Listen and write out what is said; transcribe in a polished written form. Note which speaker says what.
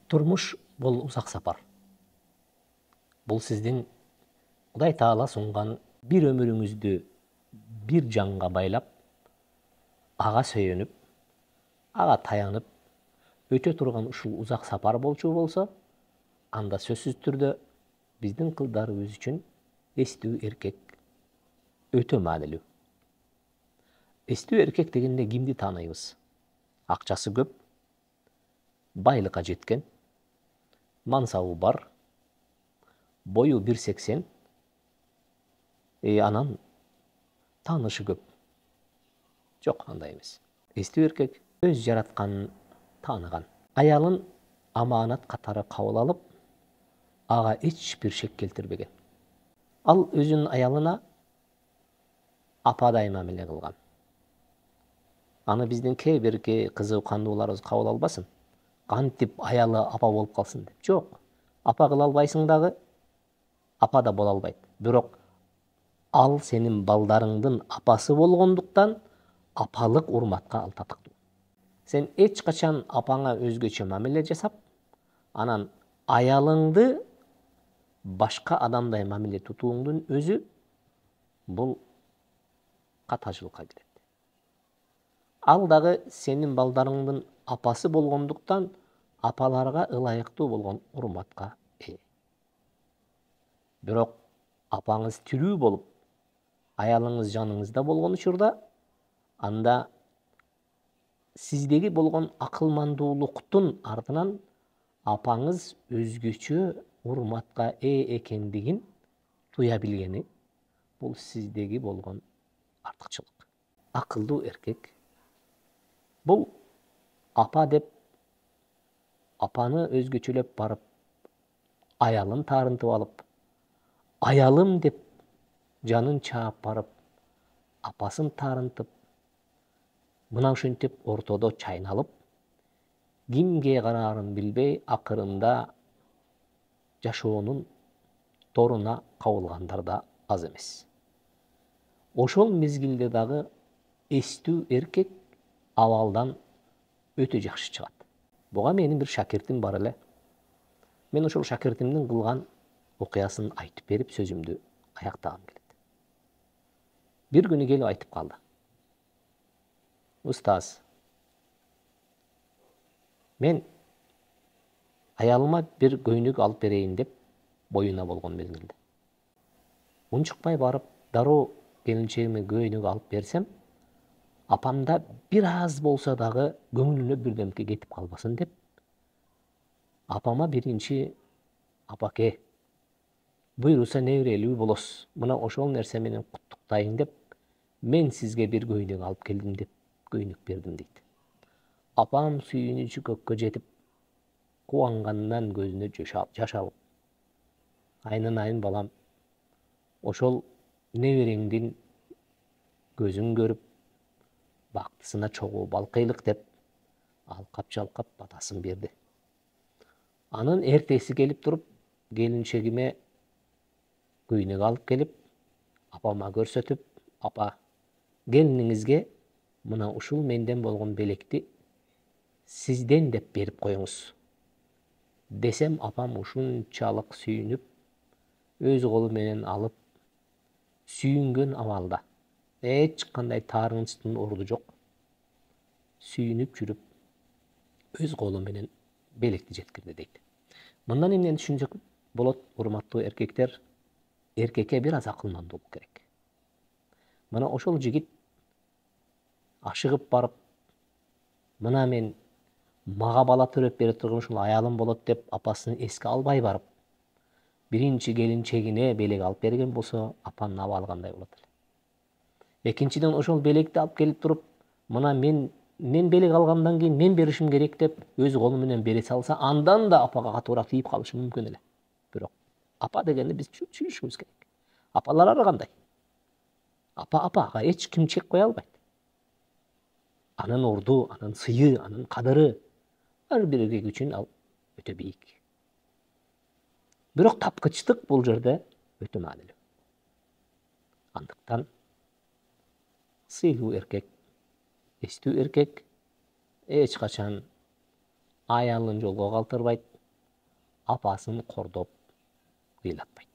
Speaker 1: Турмуш бул узак сапар. Бул сиздин Кудай Таала сунган бир өмүрүңүздү бир жанга байлап, ага сөйөнүп, ага таянып өтө турган ушул узак сапар болчу болсо, анда сөзсүз түрдө биздин кыздарыбыз үчүн эстүү эркек өтө маанилүү. Эстүү эркек дегенде кимди тааныйбыз? Акчасы көп, байлыкка жеткен, мансабы бар, бою 1,80, анан таанышы көп. Жок, андай эмес. Эстүү эркек өз жаратканын тааныган. Аялын аманат катары кабыл алып, ага эч бир шек келтирбеген. Ал өзүнүн аялына ападай мамиле кылган. Аны биздин кээ бирки кызы кандууларыбыз кабыл албасын. Кантип аялы апа болуп калсын деп. Жок. Апа кыла албайсың дагы, апа да боло албайт. Бирок ал сенин балдарыңдын апасы болгондуктан апалык урматка ал татыктуу. Сен эч качан апаңа өзгөчө мамиле жасап, анан аялыңды башка адамдай мамиле тутууңдун өзү бул катачылыкка кирет. Ал дагы сенин балдарыңдын апасы болгондуктан апаларга ылайыктуу болгон урматка ээ. Бирок апаңыз тирүү болуп, аялыңыз жаныңызда болгон учурда, анда сиздеги болгон акылмандуулуктун артынан апаңыз өзгөчө урматка ээ экендигин туя билгени бул сиздеги болгон артыкчылык. Акылдуу эркек бул апа деп апаны өзгөчөлөп барып аялын таарынтып алып, аялым деп жанын чаап барып апасын таарынтып, мына ушинтип ортодо чайналып, кимге караарын билбей акырында жашоонун торуна кабылгандар да аз эмес. Ошол мезгилде дагы эстүү эркек абалдан өтө жакшы чыгат. Буга менин бир шакиртим бар эле. Мен ошол шакиртимдин кылган окуясын айтып берип сөзүмдү аяктагым келет. Бир күнү келип айтып калды. Устаз, мен аялыма бир көйнөк алып берейин деп боюна болгон мезгилде. Унчукпай барып, дароо келинчегиме көйнөк алып берсем, апамда бир аз болсо дагы көңүлүнө бирдемке кетип калбасын деп, апама биринчи апаке, буйруса неберелүү болосуз. Мына ошол нерсе менен куттуктайын деп, мен сизге бир көйнөк алып келдим деп көйнөк бердим дейт. Апам сүйүнүчү көккө жетип, кубангандан көзүнө жаш алып, айнын балам, ошол небереңдин көзүн көрүп, бактысына чогуу балкыйлык деп, алкап-жалкап батасын берди. Анын эртеси келип туруп, келинчегиме көйнөк алып келип, апама көрсөтүп, апа, келиниңизге мына ушул менден болгон белекти сизден деп берип коюңуз. Десем, апам ушунчалык сүйүнүп, өз колу менен алып, сүйүнгөн абалда, эч кандай таарынычтын орду жок, сүйүнүп жүрүп, өз колу менен белекти жеткирди дейт. Мындан эмнени түшүнсөк болот, урматтуу эркектер? Эркекке бир аз акылмандуулук керек. Мына ошол жигит ашыгып барып, мына мен мага бала төрөп бере турган ушул аялым болот деп апасын эске албай барып, биринчи келинчегине белек алып берген болсо, апанын абалы кандай болот эле? Экинчиден, ошол белекти алып келип туруп, мына мен белек алгандан кийин мен беришим керек деп өз колу менен бере салса, андан да апага катуураак тийип калышы мүмкүн эле. Бирок апа дегенди биз түшүнүшүбүз керек. Апалар ар кандай? Апага эч ким чек кое албайт. Анын орду, анын сыйы, анын кадыры ар бир эркек үчүн ал өтө бийик. Бирок тапкычтык бул жерде өтө маанилүү. Андыктан сыйлуу эркек, эстүү эркек эч качан аялын жолго калтырбайт, апасын кордоп кыйлатпайт.